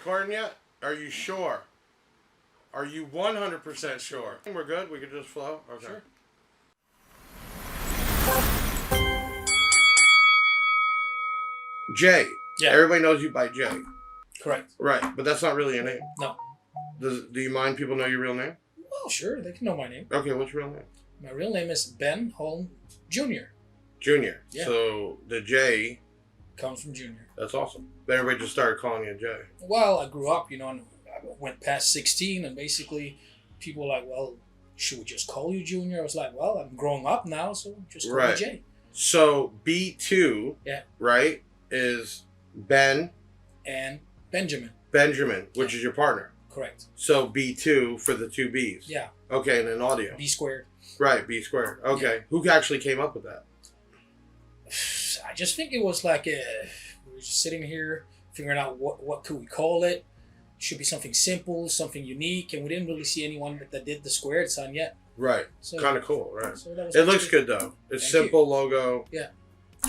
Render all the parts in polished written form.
recording yet? Are you sure? Are you 100% sure? We're good? We can just flow? Okay. Sure. Jay. Yeah. Everybody knows you by Jay. Correct. Right, but that's not really your name. No. Do you mind people know your real name? Well, sure. They can know my name. Okay, what's your real name? My real name is J.Holm Jr. Junior. Yeah. So the J comes from Junior. That's awesome. Everybody just started calling you Jay. Well, I grew up, and I went past 16, and basically people were like, well, should we just call you Junior? I was like, well, I'm growing up now, so just call me Jay. So B2, right, is Ben and Benjamin. Benjamin, which is your partner. Correct. So B2 for the two B's. Yeah. Okay, and then audio. B squared. Right, B squared. Okay. Yeah. Who actually came up with that? I just think it was like we were just sitting here figuring out what could we call it. Should be something simple, something unique, and we didn't really see anyone that did the squared sign yet. Right. So, kind of cool, right? So that was it looks good though. It's simple logo. Yeah.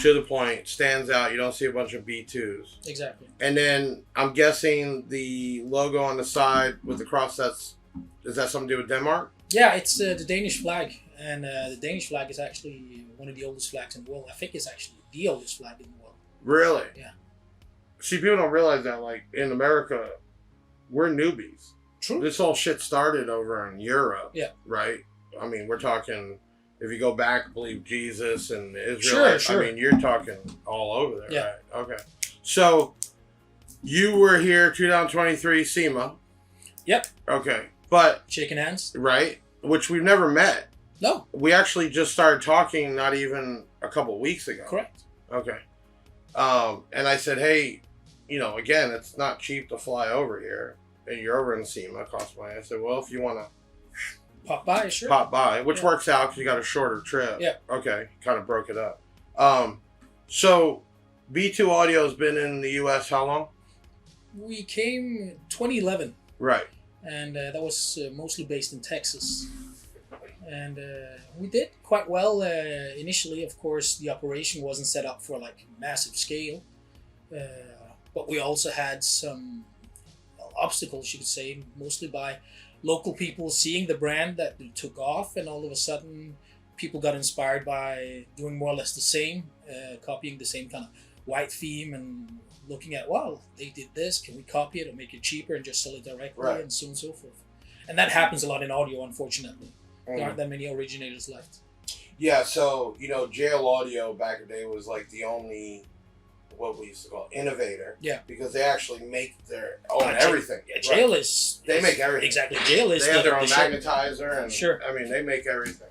To the point, stands out. You don't see a bunch of B2s. Exactly. And then I'm guessing the logo on the side with the cross. Is that something to do with Denmark? Yeah, it's the Danish flag, and the Danish flag is actually one of the oldest flags in the world. I think it's actually the oldest flag in the world. Really? Yeah. See, people don't realize that, like in America, we're newbies. True. This whole shit started over in Europe. Yeah. Right. I mean, we're talking. If you go back, believe Jesus and Israel. Sure. I mean, you're talking all over there, yeah. Right? Okay. So, you were here 2023 SEMA. Yep. Okay. But... shaking hands. Right. Which we've never met. No. We actually just started talking not even a couple of weeks ago. Correct. Okay. And I said, hey, again, it's not cheap to fly over here. And you're over in SEMA, it costs money. I said, well, if you want to... pop by, sure. Pop by, which works out because you got a shorter trip. Yeah. Okay, kind of broke it up. So B2 Audio has been in the U.S. how long? We came 2011. Right. And that was mostly based in Texas. And we did quite well initially. Of course, the operation wasn't set up for like massive scale. But we also had some obstacles, you could say, mostly by local people seeing the brand that took off, and all of a sudden people got inspired by doing more or less the same, copying the same kind of white theme and looking at, wow, they did this, can we copy it or make it cheaper and just sell it directly, and so on and so forth. And that happens a lot in audio, unfortunately. There aren't that many originators left. Yeah, so, JL Audio back in the day was like the only, what we used to call innovator. Yeah. Because they actually make their own everything. Yeah, Jail is... They make everything. Exactly. Jail is... They have their own magnetizer. And, sure. I mean, they make everything.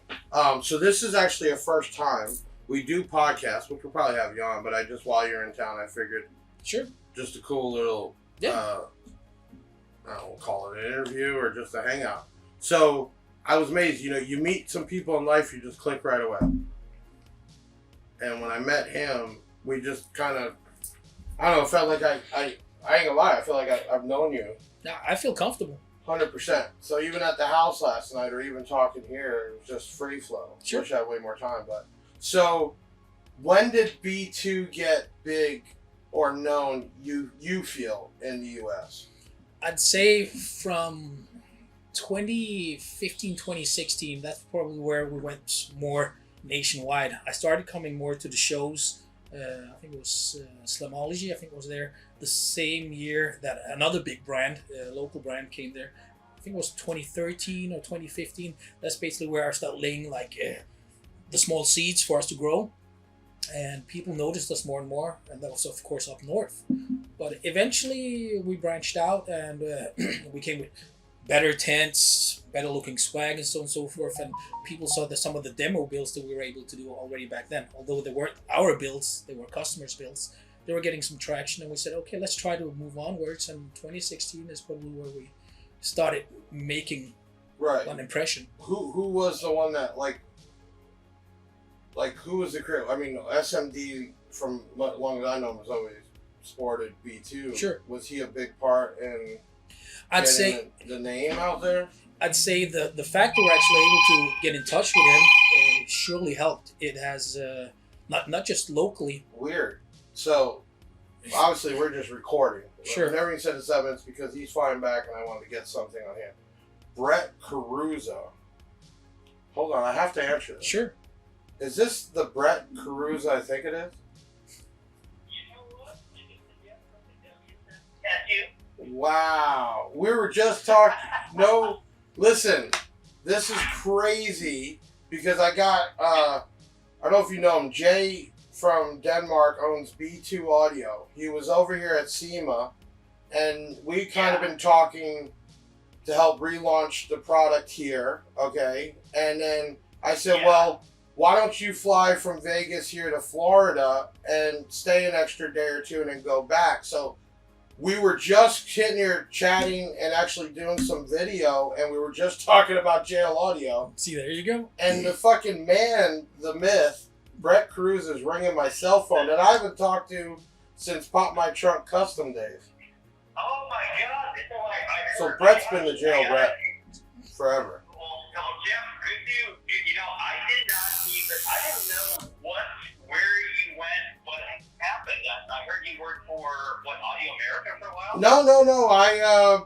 So this is actually a first time we do podcasts, which we'll probably have you on, but while you're in town, I figured... Sure. Just a cool little... I don't know, we'll call it an interview or just a hangout. So I was amazed. You meet some people in life, you just click right away. And when I met him... we just kind of, I don't know, felt like I ain't gonna lie, I feel like I've known you. Yeah, I feel comfortable. 100%. So even at the house last night, or even talking here, it was just free flow. Sure. Wish I had way more time, but. So, when did B2 get big or known, you feel, in the U.S.? I'd say from 2015, 2016, that's probably where we went more nationwide. I started coming more to the shows. I think it was Slamology, I think was there the same year that another big brand, local brand, came there. I think it was 2013 or 2015. That's basically where I started laying like the small seeds for us to grow. And people noticed us more and more, and that was of course up north. But eventually we branched out, and we came with better tents, better looking swag, and so on and so forth. And people saw that some of the demo builds that we were able to do already back then, although they weren't our builds, they were customers' builds, they were getting some traction. And we said, okay, let's try to move onwards. And 2016 is probably where we started making an impression. Who was the one that like who was the creator? I mean, SMD from long as I know was always sported B2. Sure. Was he a big part in? I'd say the name out there. I'd say the fact that we're actually able to get in touch with him surely helped. It has not just locally. Weird. So obviously we're just recording. Sure. Whenever he said the 7, it's because he's flying back and I wanted to get something on him. Brett Caruso. Hold on, I have to answer this. Sure. Is this the Brett Caruso I think it is? Wow. We were just talking. No, listen, this is crazy because I got, I don't know if you know him, Jay from Denmark owns B2 Audio. He was over here at SEMA and we kind of been talking to help relaunch the product here, okay? And then I said, well, why don't you fly from Vegas here to Florida and stay an extra day or two and then go back? So we were just sitting here chatting and actually doing some video, and we were just talking about J.Holm Audio. See, there you go. And the fucking man, the myth, Brett Cruz is ringing my cell phone that I haven't talked to since Pop My Trunk Custom days. Oh my God! So Brett's been the J.Holm Brett forever. Well, Jeff, I didn't know where you went, what happened. I heard you worked for, Audio America for a while? No. I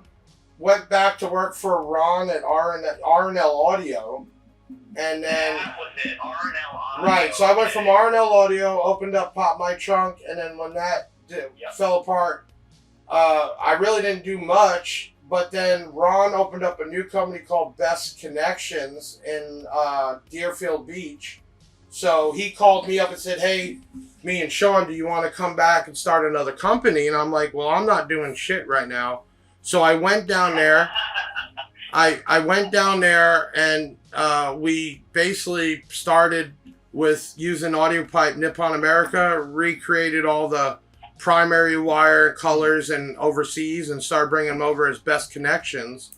went back to work for Ron at R&L Audio. And then... That was it, R&L Audio. Right, so I went from R&L Audio, opened up Pop My Trunk, and then when that fell apart, I really didn't do much. But then Ron opened up a new company called Best Connections in Deerfield Beach. So he called me up and said, hey, me and Sean, do you want to come back and start another company? And I'm like, well, I'm not doing shit right now. So I went down there. I went down there and we basically started with using Audio Pipe Nippon America, recreated all the primary wire colors and overseas and started bringing them over as Best Connections.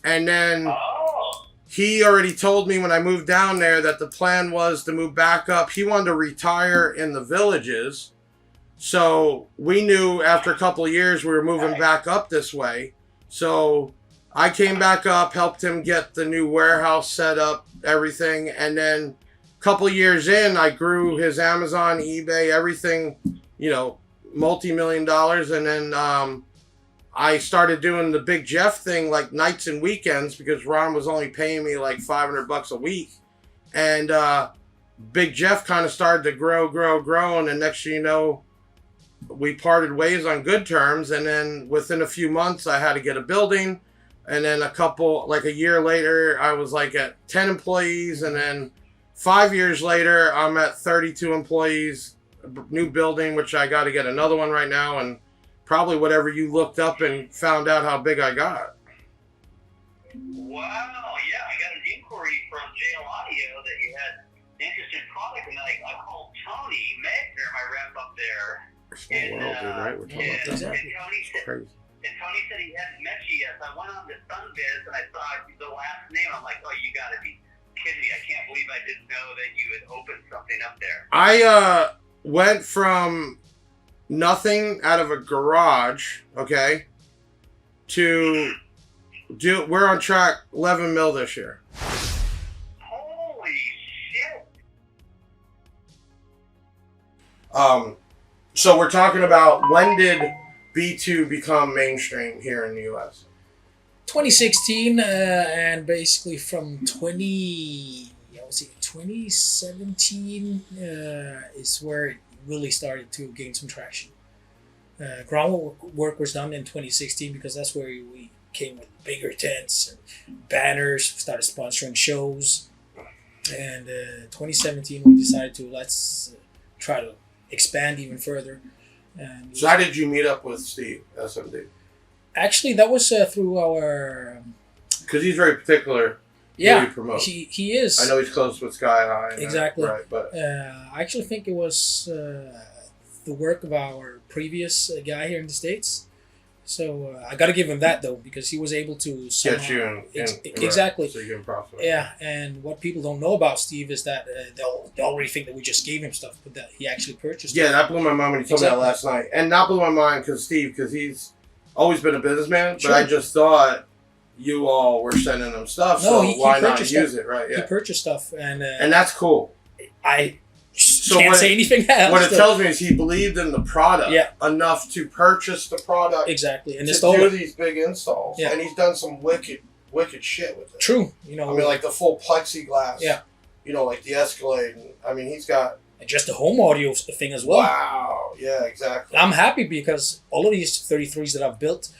And then he already told me when I moved down there that the plan was to move back up. He wanted to retire in the villages. So we knew after a couple of years we were moving back up this way. So I came back up, helped him get the new warehouse set up, everything. And then a couple of years in, I grew his Amazon, eBay, everything, multi-million dollars. And then I started doing the Big Jeff thing like nights and weekends because Ron was only paying me like $500 a week. And Big Jeff kind of started to grow. And then next thing you know, we parted ways on good terms. And then within a few months, I had to get a building. And then a year later, I was like at 10 employees. And then 5 years later, I'm at 32 employees, new building, which I got to get another one right now. And probably whatever you looked up and found out how big I got. Wow, yeah, I got an inquiry from J.Holm Audio that you had interest in product, and I called Tony Magner, my rep up there. Small world, dude, right? We're talking about that. And Tony said he hadn't met you yet, so I went on to Sunbiz and I saw the last name. I'm like, oh, you gotta be kidding me. I can't believe I didn't know that you had opened something up there. I went from nothing out of a garage, okay, we're on track 11 mil this year. Holy shit. So we're talking about when did B2 become mainstream here in the U.S.? 2016, and basically from 2017 is where it really started to gain some traction. Groundwork was done in 2016 because that's where we came with bigger tents and banners, started sponsoring shows. And 2017 we decided to let's try to expand even further. And so how did you meet up with Steve, SMD? Actually, that was through our... Because he's very particular. Yeah, he promotes. He is. I know he's close with Sky High. Exactly. Right, but I actually think it was the work of our previous guy here in the States. So I got to give him that though, because he was able to get you in exactly. Right, so you can profit. Yeah, and what people don't know about Steve is that they'll already think that we just gave him stuff, but that he actually purchased. Yeah, that blew my mind when he told me that last night, and that blew my mind because he's always been a businessman, Sure. But I just thought you all were sending him stuff, so why not use it, right? Yeah. He purchased stuff, and that's cool. I So can't say anything else. What it tells me is he believed in the product enough to purchase the product exactly and to install do it. these big installs. Yeah. And he's done some wicked shit with it. True. You know, I mean, like the full plexiglass. Yeah. You know, like the Escalade. And, I mean, he's got... And just the home audio thing as well. Wow. Yeah, exactly. I'm happy because all of these 33s that I've built,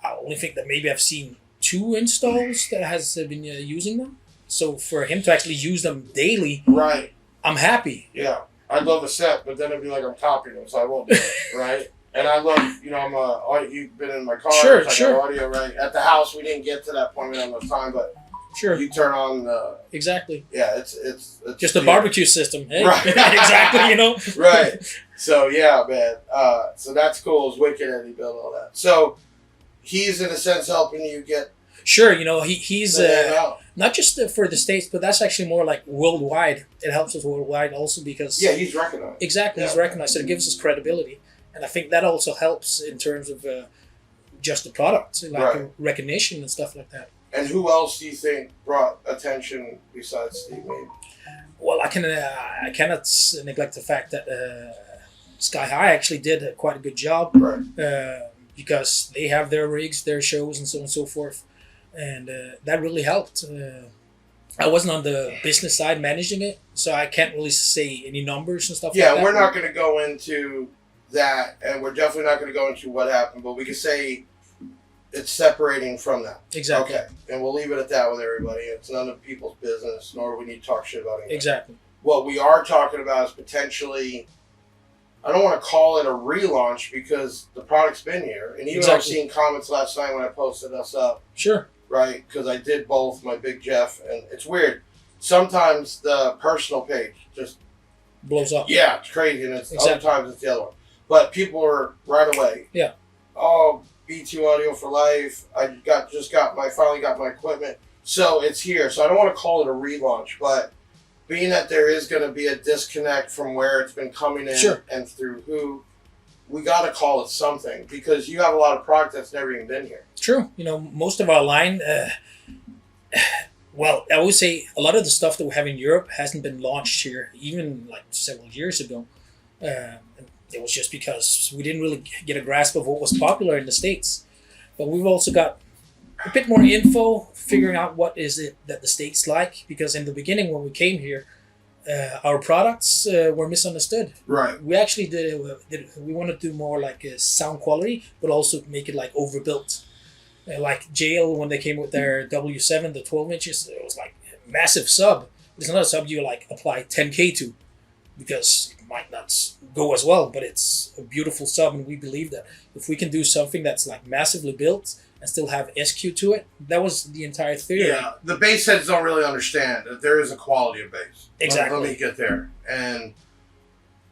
I only think that maybe I've seen 2 installs that has been using them. So for him to actually use them daily, right? I'm happy. Yeah, I'd love a set, but then it'd be like I'm copying them, so I won't do it, right? And I love, you know, you've been in my car, sure. got audio, right? At the house, we didn't get to that point, we didn't have enough time, but sure, you turn on the... Exactly. Yeah, it's just a barbecue system, hey? Right? Exactly, you know. Right. So yeah, man. So that's cool. It's wicked that he built all that. So he's in a sense helping you get... Sure, you know, he's out. Not just for the States, but that's actually more like worldwide. It helps us worldwide also because... Yeah, he's recognized. Exactly, he's recognized. So it gives us credibility. And I think that also helps in terms of just the product, like recognition and stuff like that. And who else do you think brought attention besides Steve Mead? Well, I cannot neglect the fact that Sky High actually did quite a good job. Right. Because they have their rigs, their shows, and so on and so forth. And that really helped. I wasn't on the business side managing it, so I can't really say any numbers and stuff like that. Yeah, we're not going to go into that, and we're definitely not going to go into what happened, but we can say it's separating from that. Exactly. Okay, and we'll leave it at that with everybody. It's none of people's business, nor do we need to talk shit about anything. Exactly. What we are talking about is potentially... I don't want to call it a relaunch because the product's been here. And even I've seen comments last night when I posted us up. Sure. Right? Because I did both my Big Jeff. And it's weird. Sometimes the personal page just... blows up. Yeah, it's crazy. And other times it's the other one. But people are right away. Yeah. Oh, B2 Audio for life. I finally got my equipment. So it's here. So I don't want to call it a relaunch. But... being that there is going to be a disconnect from where it's been coming in and through who, we got to call it something because you have a lot of product that's never even been here. True. You know, most of our line, well, I would say a lot of the stuff that we have in Europe hasn't been launched here, even like several years ago. It was just because we didn't really get a grasp of what was popular in the States. But we've also got a bit more info, figuring out what is it that the States like, because in the beginning when we came here, our products were misunderstood. Right. We actually we wanted to do more like sound quality, but also make it like overbuilt. Like J.Holm, when they came with their W7, the 12 inches, it was like a massive sub. It's not a sub you like apply 10K to, because it might not go as well, but it's a beautiful sub, and we believe that if we can do something that's like massively built and still have SQ to it, that was the entire theory. Yeah, the bass heads don't really understand that there is a quality of bass. Exactly. Let me get there. And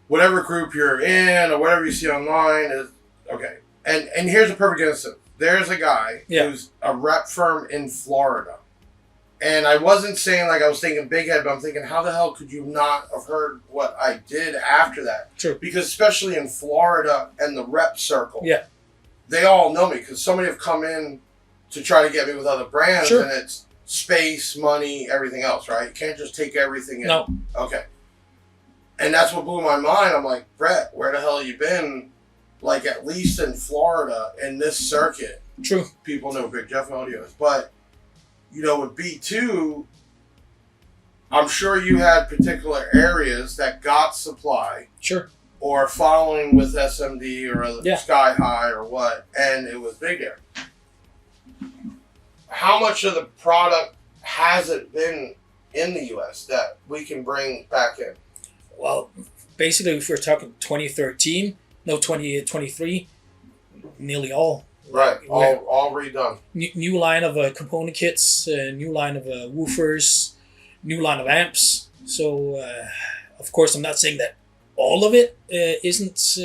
whatever group you're in or whatever you see online is okay. And here's a perfect instance. There's a guy who's a rep firm in Florida. And I wasn't saying like I was thinking big head, but I'm thinking, how the hell could you not have heard what I did after that? True. Because especially in Florida and the rep circle, they all know me because so many have come in to try to get me with other brands, and it's space, money, everything else, right? You can't just take everything in. No. Okay. And that's what blew my mind. I'm like, Brett, where the hell have you been? Like, at least in Florida, in this circuit. True. People know Big Jeff Audio is. But, you know, with B2, I'm sure you had particular areas that got supply. Sure. Or following with SMD or Sky High or what, and it was big there. How much of the product has it been in the U.S. that we can bring back in? Well, basically, if we're talking 2023, nearly all. Right, all redone. New line of component kits, new line of woofers, new line of amps. So, of course, I'm not saying that all of it isn't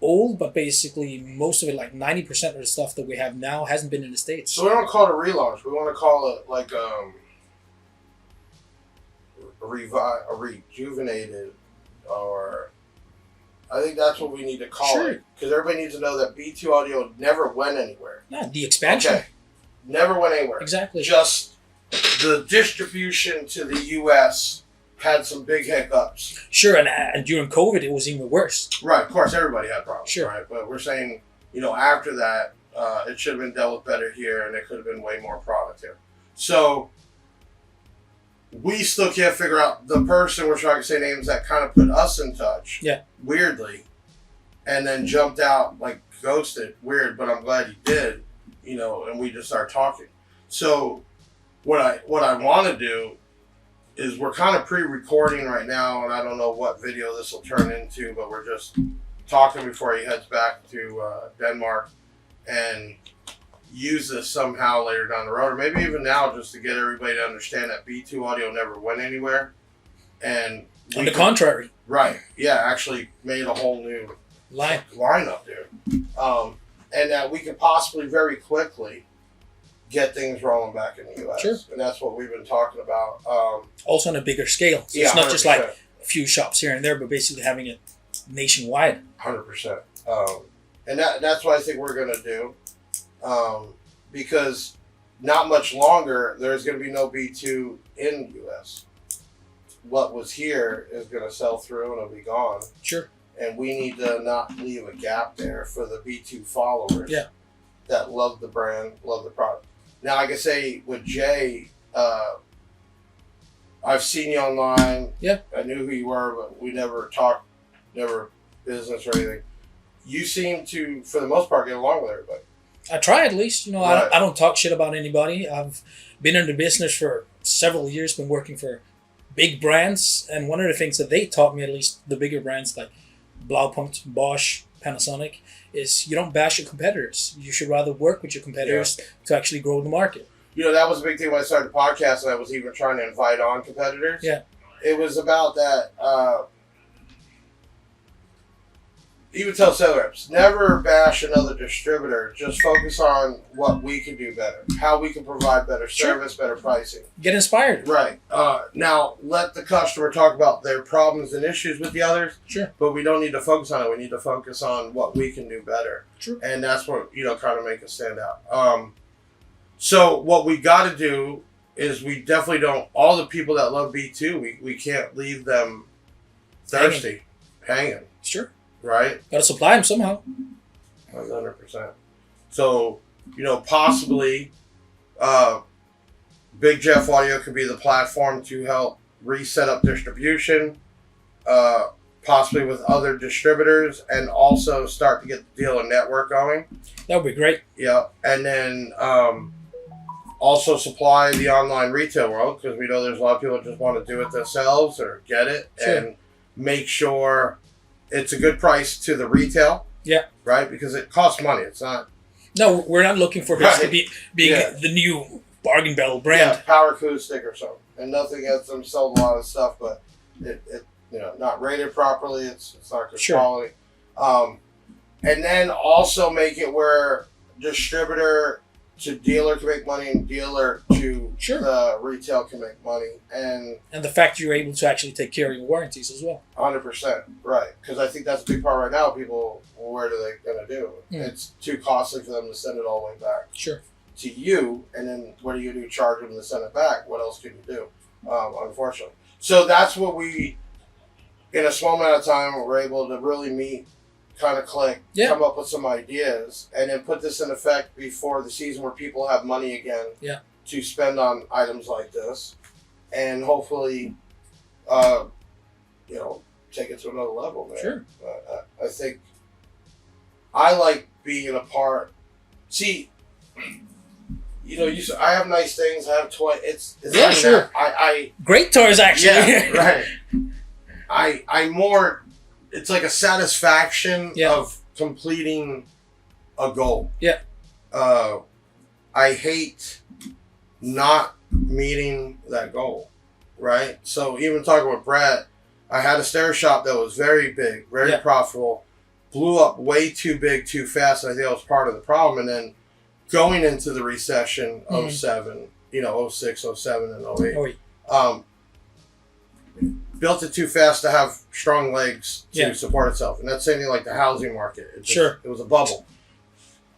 old, but basically most of it, like 90% of the stuff that we have now, hasn't been in the States. So we don't call it a relaunch. We want to call it like a rejuvenated, or I think that's what we need to call it. Because everybody needs to know that B2 Audio never went anywhere. No, the expansion. Okay. Never went anywhere. Exactly. Just the distribution to the U.S. had some big hiccups. Sure, and during COVID, it was even worse. Right, of course, everybody had problems. Sure. Right, but we're saying, after that, it should have been dealt with better here, and it could have been way more product here. So we still can't figure out the person, we're trying to say names, that kind of put us in touch. Yeah. Weirdly, and then jumped out, like ghosted. Weird, but I'm glad he did. And we just started talking. So what I want to do is we're kind of pre-recording right now, and I don't know what video this will turn into, but we're just talking before he heads back to Denmark, and use this somehow later down the road, or maybe even now, just to get everybody to understand that B2 audio never went anywhere. And on the contrary. Right. Yeah, actually made a whole new line up there. And that we could possibly very quickly get things rolling back in the U.S. Sure. And that's what we've been talking about. Also on a bigger scale. So it's not just like a few shops here and there, but basically having it nationwide. 100%. And that's what I think we're going to do. Because not much longer, there's going to be no B2 in the U.S. What was here is going to sell through and it'll be gone. Sure. And we need to not leave a gap there for the B2 followers that love the brand, love the product. Now, I can say with Jay, I've seen you online. Yeah. I knew who you were, but we never talked, never business or anything. You seem to, for the most part, get along with everybody. I try at least. Right. I don't talk shit about anybody. I've been in the business for several years, been working for big brands, and one of the things that they taught me, at least the bigger brands like Blaupunkt, Bosch, Panasonic, is you don't bash your competitors. You should rather work with your competitors to actually grow the market. That was a big thing when I started the podcast, and I was even trying to invite on competitors. Yeah. It was about that. Even tell sales reps, never bash another distributor. Just focus on what we can do better, how we can provide better service, better pricing. Get inspired. Right. Now, let the customer talk about their problems and issues with the others. Sure. But we don't need to focus on it. We need to focus on what we can do better. True. And that's what, kind of make us stand out. So what we got to do is we definitely don't, all the people that love B2, we can't leave them thirsty, hanging. Sure. Right? Got to supply them somehow. 100%. So, possibly Big Jeff Audio could be the platform to help reset up distribution, possibly with other distributors, and also start to get the dealer network going. That would be great. Yeah. And then also supply the online retail world, because we know there's a lot of people that just want to do it themselves or get it, and make sure it's a good price to the retail. Yeah. Right? Because it costs money. It's not. No, we're not looking for this to be the new bargain barrel brand. Yeah, Power Acoustic or something. And nothing against them, sold a lot of stuff, but it not rated properly. It's not good quality. And then also make it where distributor to dealer can make money and dealer to retail can make money. And the fact you're able to actually take care of your warranties as well. 100%. Right. Because I think that's a big part right now. People, what are they going to do? It's too costly for them to send it all the way back. Sure. To you, and then what do you do? Charge them to send it back. What else can you do? Unfortunately. So that's what we, in a small amount of time, we're able to really meet, kind of click, come up with some ideas, and then put this in effect before the season where people have money again to spend on items like this, and hopefully, take it to another level, man. Sure. I think I like being a part. See, I have nice things. I have toys. It's sure. I great toys actually. Yeah, right. I more. It's like a satisfaction of completing a goal. Yeah. I hate not meeting that goal, right? So even talking with Brett, I had a stair shop that was very big, very profitable, blew up way too big, too fast. And I think that was part of the problem. And then going into the recession, 07, 06, 07, and 08. Built it too fast to have strong legs to support itself. And that's the same thing like the housing market. It was a bubble.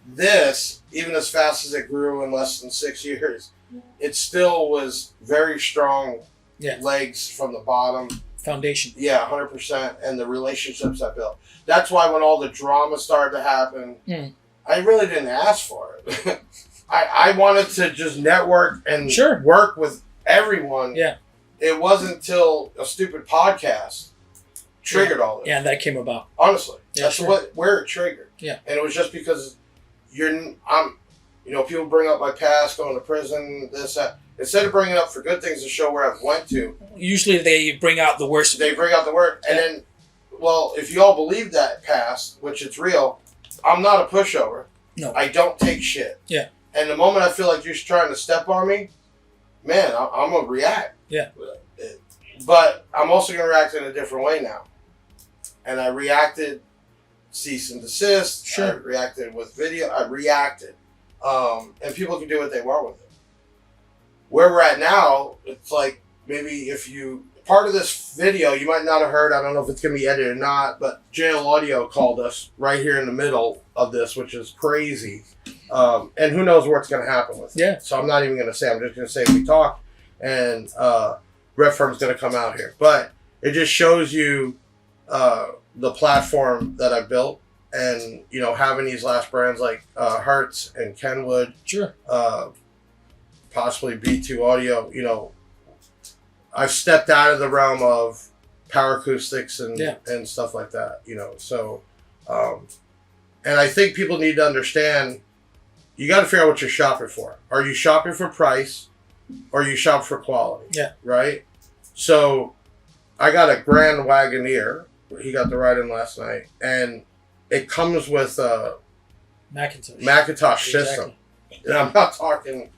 This, even as fast as it grew in less than 6 years, it still was very strong legs from the bottom. Foundation. Yeah, 100%. And the relationships I built. That's why when all the drama started to happen, I really didn't ask for it. I wanted to just network and work with everyone. Yeah. It wasn't until a stupid podcast triggered all this. Yeah, and that came about. Honestly. Yeah, that's where it triggered. Yeah. And it was just because people bring up my past, going to prison, this, that. Instead of bringing up for good things to show where I've went to. Usually they bring out the worst. They bring out the worst. And then, well, if you all believe that past, which it's real, I'm not a pushover. No. I don't take shit. Yeah. And the moment I feel like you're trying to step on me, man, I'm going to react. Yeah. But I'm also going to react in a different way now. And I reacted cease and desist. Sure. I reacted with video. I reacted. And people can do what they want with it. Where we're at now, it's like maybe part of this video you might not have heard. I don't know if it's going to be edited or not, but J.Holm Audio called us right here in the middle of this, which is crazy. And who knows what's going to happen with it. Yeah. So I'm not even going to say. I'm just going to say we talked, and Rep Firm's going to come out here. But it just shows you the platform that I built, and having these last brands like Hertz and Kenwood. Sure. Possibly B2 Audio. I've stepped out of the realm of power acoustics and stuff like that. So, and I think people need to understand. You got to figure out what you're shopping for. Are you shopping for price, or are you shopping for quality? Yeah. Right. So, I got a Grand Wagoneer. He got the ride-in last night, and it comes with a Macintosh system. And I'm not talking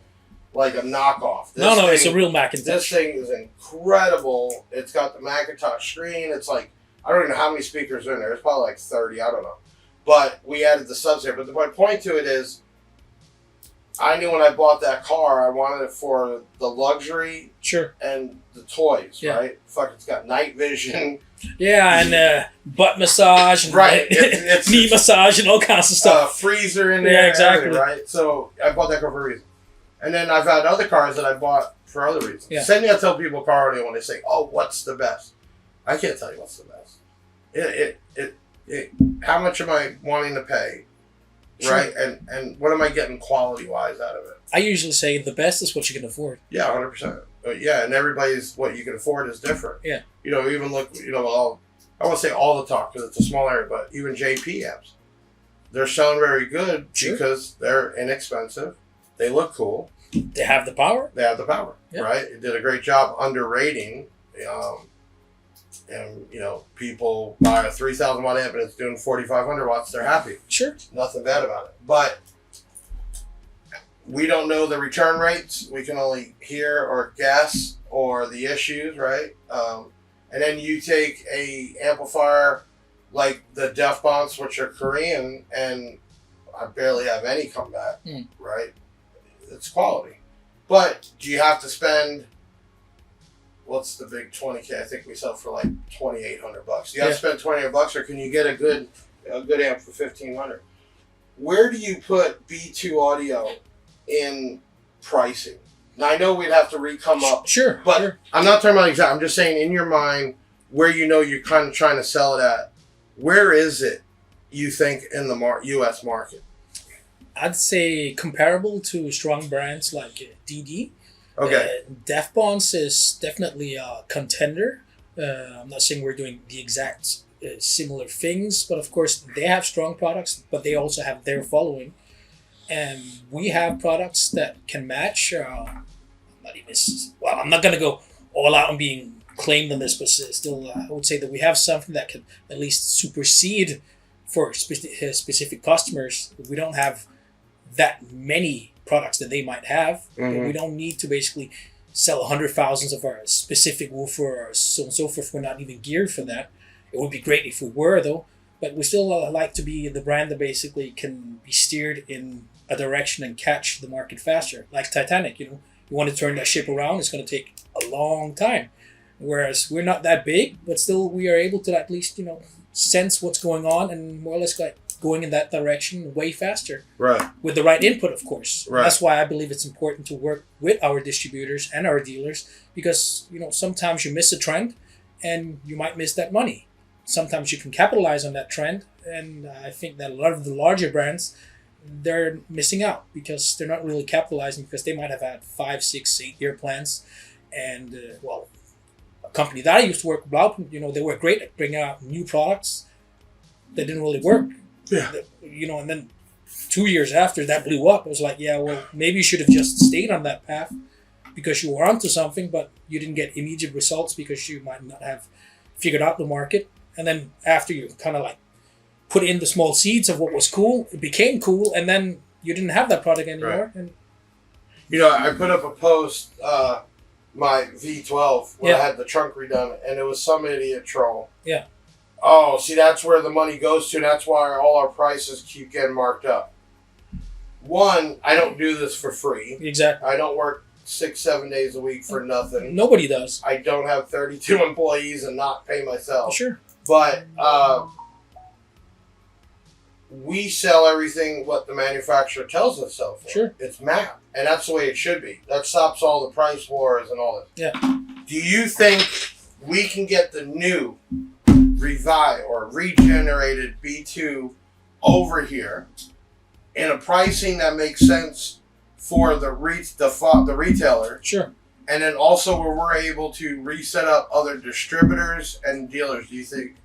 like a knockoff. It's a real Macintosh. This thing is incredible. It's got the Macintosh screen. It's like, I don't even know how many speakers are in there. It's probably like 30. I don't know. But we added the subs here. But my point to it is, I knew when I bought that car, I wanted it for the luxury and the toys, right? Fuck, it's got night vision. Yeah, and butt massage, and it's knee massage, and all kinds of stuff. Freezer in there, exactly. Right? So I bought that car for a reason. And then I've had other cars that I bought for other reasons. Yeah. Same thing I tell people car audio when they say, "Oh, what's the best?" I can't tell you what's the best. How much am I wanting to pay? Right? And what am I getting quality-wise out of it? I usually say the best is what you can afford. Yeah, 100%. Yeah, and everybody's what you can afford is different. Yeah. Even look, I won't say all the talk because it's a small area, but even JP amps. They're selling very good because they're inexpensive. They look cool. They have the power. Right? It did a great job underrating. And people buy a 3,000 watt amp and it's doing 4,500 watts. They're happy. Sure. Nothing bad about it. But we don't know the return rates. We can only hear or guess or the issues, right? And then you take a amplifier like the Def Bonds, which are Korean, and I barely have any comeback, right? It's quality. But do you have to spend, what's the big 20K? I think we sell for like $2,800. Do you have to spend $2,800, or can you get a good amp for $1,500? Where do you put B2 Audio in pricing? Now, I know we'd have to come up. Sure. But I'm not talking about exact. I'm just saying in your mind where you're kind of trying to sell it at. Where is it, you think, in the U.S. market? I'd say comparable to strong brands like DD. Okay. Def Bonds is definitely a contender. I'm not saying we're doing the exact similar things, but of course they have strong products, but they also have their following. And we have products that can match. I'm not going to go all out on being claimed on this, but still, I would say that we have something that can at least supersede for specific customers. We don't have that many products that they might have. Mm-hmm. We don't need to basically sell 100,000 of our specific woofer or so on and so forth. We're not even geared for that. It would be great if we were, though. But we still like to be the brand that basically can be steered in a direction and catch the market faster. Like Titanic, you want to turn that ship around, it's going to take a long time. Whereas we're not that big, but still we are able to at least, sense what's going on and more or less going in that direction way faster. Right. With the right input, of course. Right. That's why I believe it's important to work with our distributors and our dealers, because sometimes you miss a trend and you might miss that money. Sometimes you can capitalize on that trend, and I think that a lot of the larger brands, they're missing out because they're not really capitalizing, because they might have had 5, 6, 8 year plans. And a company that I used to work with, they were great at bringing out new products that didn't really work. Yeah. And then 2 years after that blew up, I was like, yeah, well, maybe you should have just stayed on that path because you were onto something, but you didn't get immediate results because you might not have figured out the market. And then after you kind of like put in the small seeds of what was cool, it became cool, and then you didn't have that product anymore. Right. And I put up a post, my V12, when I Yeah. had the trunk redone, and it was some idiot troll. Yeah. Oh, see, that's where the money goes to. That's why all our prices keep getting marked up. One, I don't do this for free. exactly. I don't work 6, 7 days a week for nothing. Nobody does. I don't have 32 employees and not pay myself. Sure. But we sell everything what the manufacturer tells us to sell for. Sure. It's math, and that's the way it should be. That stops all the price wars and all this. Yeah. Do you think we can get the new revive or regenerated B2 over here in a pricing that makes sense for the retailer, Sure. and then also where we're able to reset up other distributors and dealers? Do you think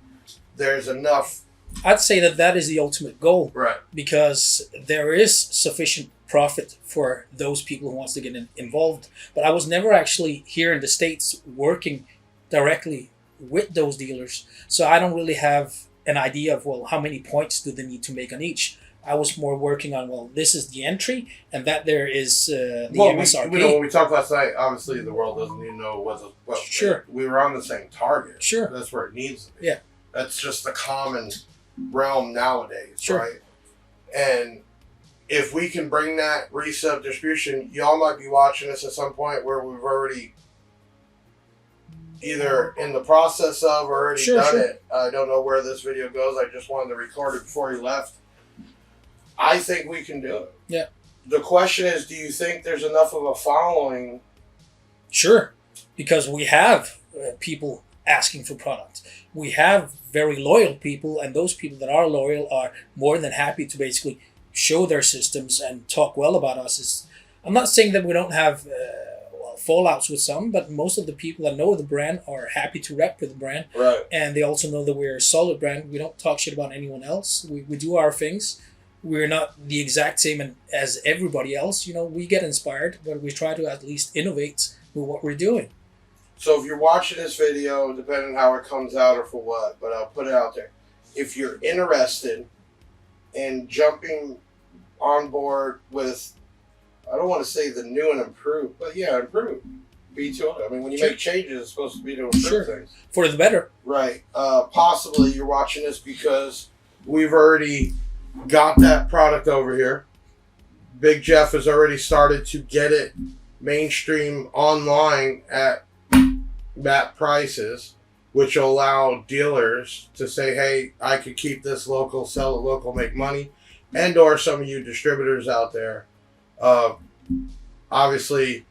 there's enough? I'd say that is the ultimate goal, Right. because there is sufficient profit for those people who wants to get involved. But I was never actually here in the States working directly with those dealers, so I don't really have an idea of, well, how many points do they need to make on each. I was more working on, well, this is the entry, and that there is the MSRP. When we talked last night, obviously the world doesn't even know what. Sure. We were on the same target. Sure. That's where it needs to be. Yeah. That's just the common realm nowadays, Sure. right? And if we can bring that reset distribution, y'all might be watching this at some point where we've already either in the process of or already Sure, done sure. it. I don't know where this video goes. I just wanted to record it before he left. I think we can do it. Yeah. The question is, do you think there's enough of a following? Sure, because we have people asking for products. We have very loyal people, and those people that are loyal are more than happy to basically show their systems and talk well about us. I'm not saying that we don't have fallouts with some, but most of the people that know the brand are happy to rep with the brand, Right. and they also know that we're a solid brand. We don't talk shit about anyone else. We do our things. We're not the exact same as everybody else. We get inspired, but we try to at least innovate with what we're doing. So if you're watching this video, depending on how it comes out or for what, but I'll put it out there. If you're interested in jumping on board with, I don't want to say the new and improved, but yeah, improved B2. I mean, when you Sure. make changes, it's supposed to be to improve Sure. things. For the better. Right. Possibly you're watching this because we've already got that product over here. Big Jeff has already started to get it mainstream online at MAP prices, which will allow dealers to say, hey, I could keep this local, sell it local, make money. And or some of you distributors out there, obviously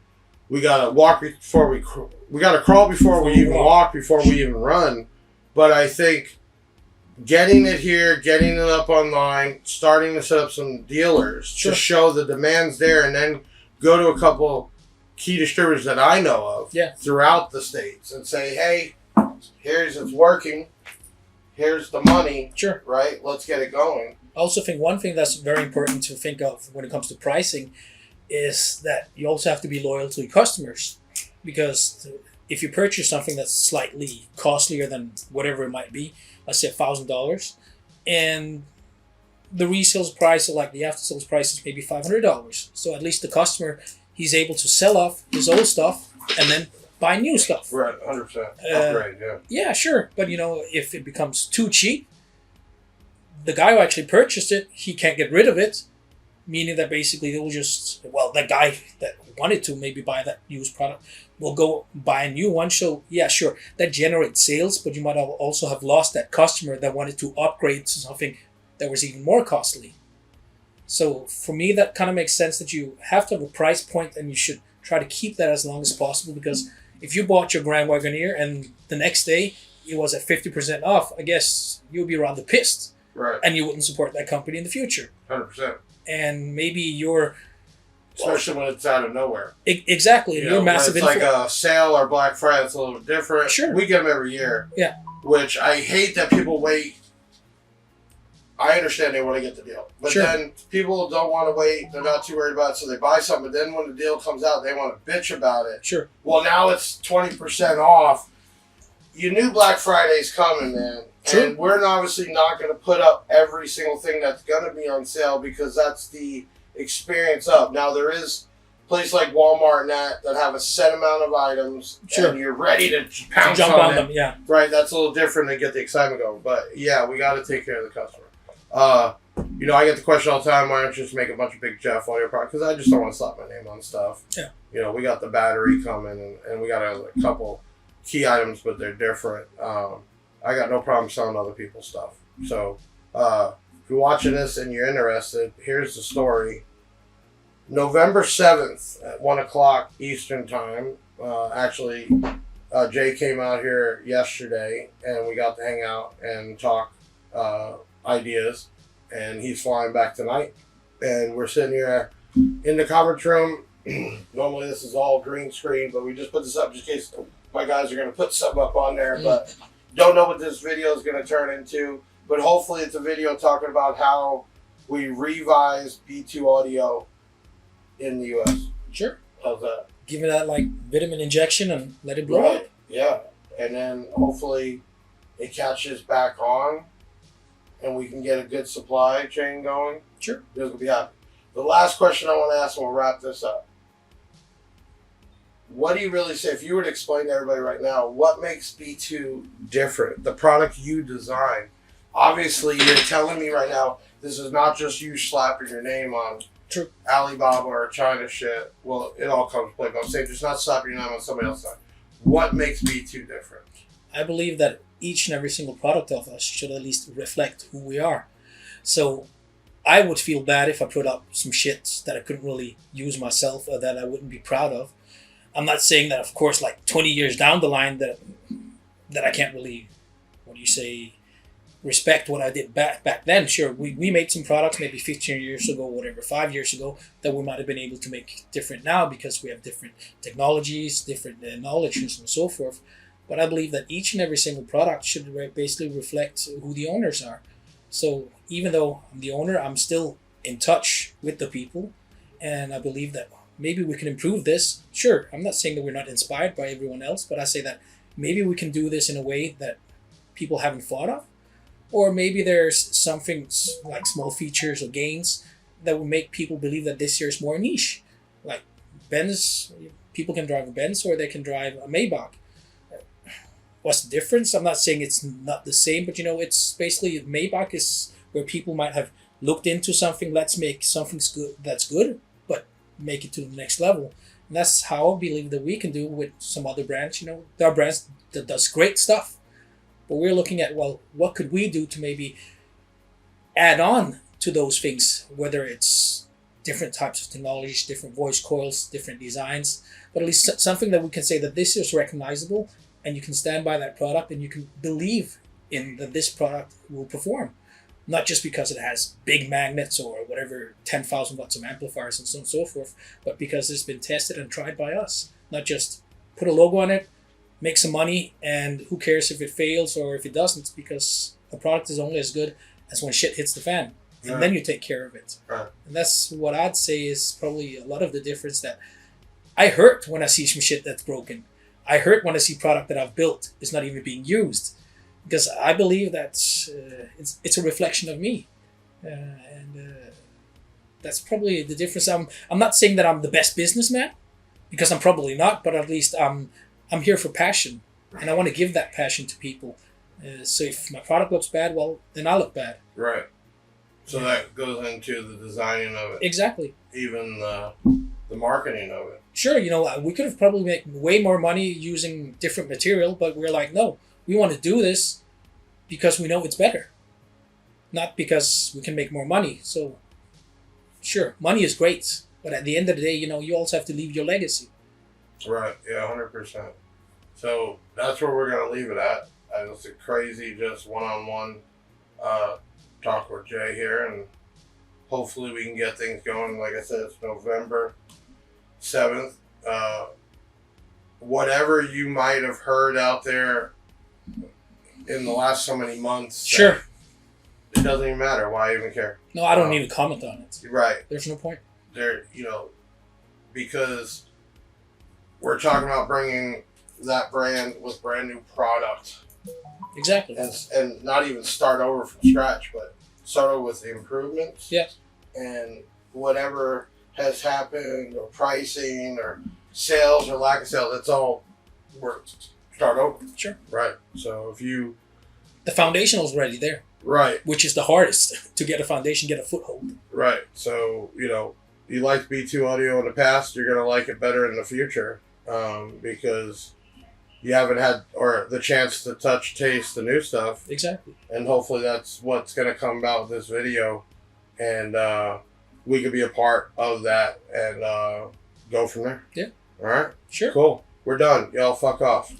we gotta walk before we gotta crawl before we even walk, before we even run. But I think getting it here, getting it up online, starting to set up some dealers Sure. to show the demand's there, and then go to a couple key distributors that I know of throughout the States and say, hey, it's working. Here's the money. Sure. Right? Let's get it going. I also think one thing that's very important to think of when it comes to pricing is that you also have to be loyal to your customers, because if you purchase something that's slightly costlier than whatever it might be, let's say $1,000, and the resales price or like the after sales price is maybe $500, so at least the customer, he's able to sell off his old stuff and then buy new stuff. Right, 100%. Upgrade, yeah. Yeah, sure, but if it becomes too cheap, the guy who actually purchased it, he can't get rid of it, meaning that basically they will just, that guy that wanted to maybe buy that used product will go buy a new one. So yeah, sure, that generates sales, but you might also have lost that customer that wanted to upgrade to something that was even more costly. So for me, that kind of makes sense that you have to have a price point, and you should try to keep that as long as possible, because if you bought your Grand Wagoneer and the next day it was at 50% off, I guess you'll be rather pissed. Right. And you wouldn't support that company in the future. 100%. And maybe you're... Especially when it's out of nowhere. Exactly. You're massive. It's like a sale or Black Friday. It's a little different. Sure. We get them every year. Yeah. Which I hate that people wait. I understand they want to get the deal. But sure. then people don't want to wait. They're not too worried about it. So they buy something. But then when the deal comes out, they want to bitch about it. Sure. Well, now it's 20% off. You knew Black Friday's coming, man. Sure. And we're obviously not going to put up every single thing that's going to be on sale, because that's the experience of. Now, there is places like Walmart and that have a set amount of items, sure. and you're ready to pounce jump on them. Yeah. Right, that's a little different to get the excitement going. But, yeah, we got to take care of the customer. I get the question all the time, why don't you just make a bunch of Big Jeff on your product? Because I just don't want to slap my name on stuff. Yeah. We got the battery coming, and we got a couple key items, but they're different. I got no problem selling other people's stuff. So, if you're watching this and you're interested, here's the story. November 7th at 1 o'clock Eastern Time. Jay came out here yesterday, and we got to hang out and talk ideas. And he's flying back tonight. And we're sitting here in the conference room. Normally this is all green screen, but we just put this up just in case my guys are going to put something up on there. But don't know what this video is going to turn into. But hopefully it's a video talking about how we revise B2 audio in the U.S. Sure. How's that? Give it that vitamin injection and let it blow up. Yeah. And then hopefully it catches back on and we can get a good supply chain going. Sure. This will be happy. The last question I want to ask, and we'll wrap this up. What do you really say, if you were to explain to everybody right now, what makes B2 different? The product you design. Obviously, you're telling me right now, this is not just you slapping your name on True. Alibaba or China shit. Well, it all comes to play, but I'm saying just not slapping your name on somebody else's side. What makes B2 different? I believe that each and every single product of us should at least reflect who we are. So I would feel bad if I put up some shit that I couldn't really use myself or that I wouldn't be proud of. I'm not saying that, of course, 20 years down the line that I can't really, respect what I did back then. Sure, we made some products maybe 15 years ago, 5 years ago, that we might have been able to make different now because we have different technologies, different knowledge, and so forth. But I believe that each and every single product should basically reflect who the owners are. So even though I'm the owner, I'm still in touch with the people, and I believe that maybe we can improve this. Sure, I'm not saying that we're not inspired by everyone else, but I say that maybe we can do this in a way that people haven't thought of. Or maybe there's something like small features or gains that will make people believe that this year is more niche. Like Benz, people can drive a Benz or they can drive a Maybach. What's the difference? I'm not saying it's not the same, but it's basically Maybach is where people might have looked into something. Let's make something good that's good, but make it to the next level. And that's how I believe that we can do with some other brands. There are brands that does great stuff. But we're looking at, what could we do to maybe add on to those things, whether it's different types of technologies, different voice coils, different designs, but at least something that we can say that this is recognizable and you can stand by that product and you can believe in that this product will perform. Not just because it has big magnets or whatever, 10,000 watts of amplifiers and so on and so forth, but because it's been tested and tried by us. Not just put a logo on it, make some money, and who cares if it fails or if it doesn't, because a product is only as good as when shit hits the fan. And then you take care of it. Right. And that's what I'd say is probably a lot of the difference that I hurt when I see some shit that's broken. I hurt when I see product that I've built is not even being used. Because I believe that it's a reflection of me. That's probably the difference. I'm not saying that I'm the best businessman, because I'm probably not, but at least I'm here for passion, and I want to give that passion to people. So if my product looks bad, then I look bad. Right. So that goes into the designing of it. Exactly. Even the marketing of it. Sure, we could have probably made way more money using different material, but we're like, no, we want to do this because we know it's better. not because we can make more money. So, sure, money is great, but at the end of the day, you also have to leave your legacy. Right. Yeah, 100%. So that's where we're gonna leave it at. It's a crazy, just one-on-one talk with Jay here, and hopefully we can get things going. Like I said, it's November 7th. Whatever you might have heard out there in the last so many months, Sure. It doesn't even matter. Why even care? No, I don't need to comment on it. Right. There's no point. Because we're talking about bringing that brand with brand new product. Exactly. And not even start over from scratch, but start over with the improvements. Yes. And whatever has happened, or pricing, or sales, or lack of sales, that's all we're start over. Sure. Right. So if you... The foundation is already there. Right. Which is the hardest, to get a foundation, get a foothold. Right. So, you liked B2 audio in the past, you're going to like it better in the future, because you haven't had the chance to touch, taste the new stuff. Exactly. And hopefully that's what's going to come about with this video. And we could be a part of that and go from there. Yeah. All right? Sure. Cool. We're done. Y'all fuck off.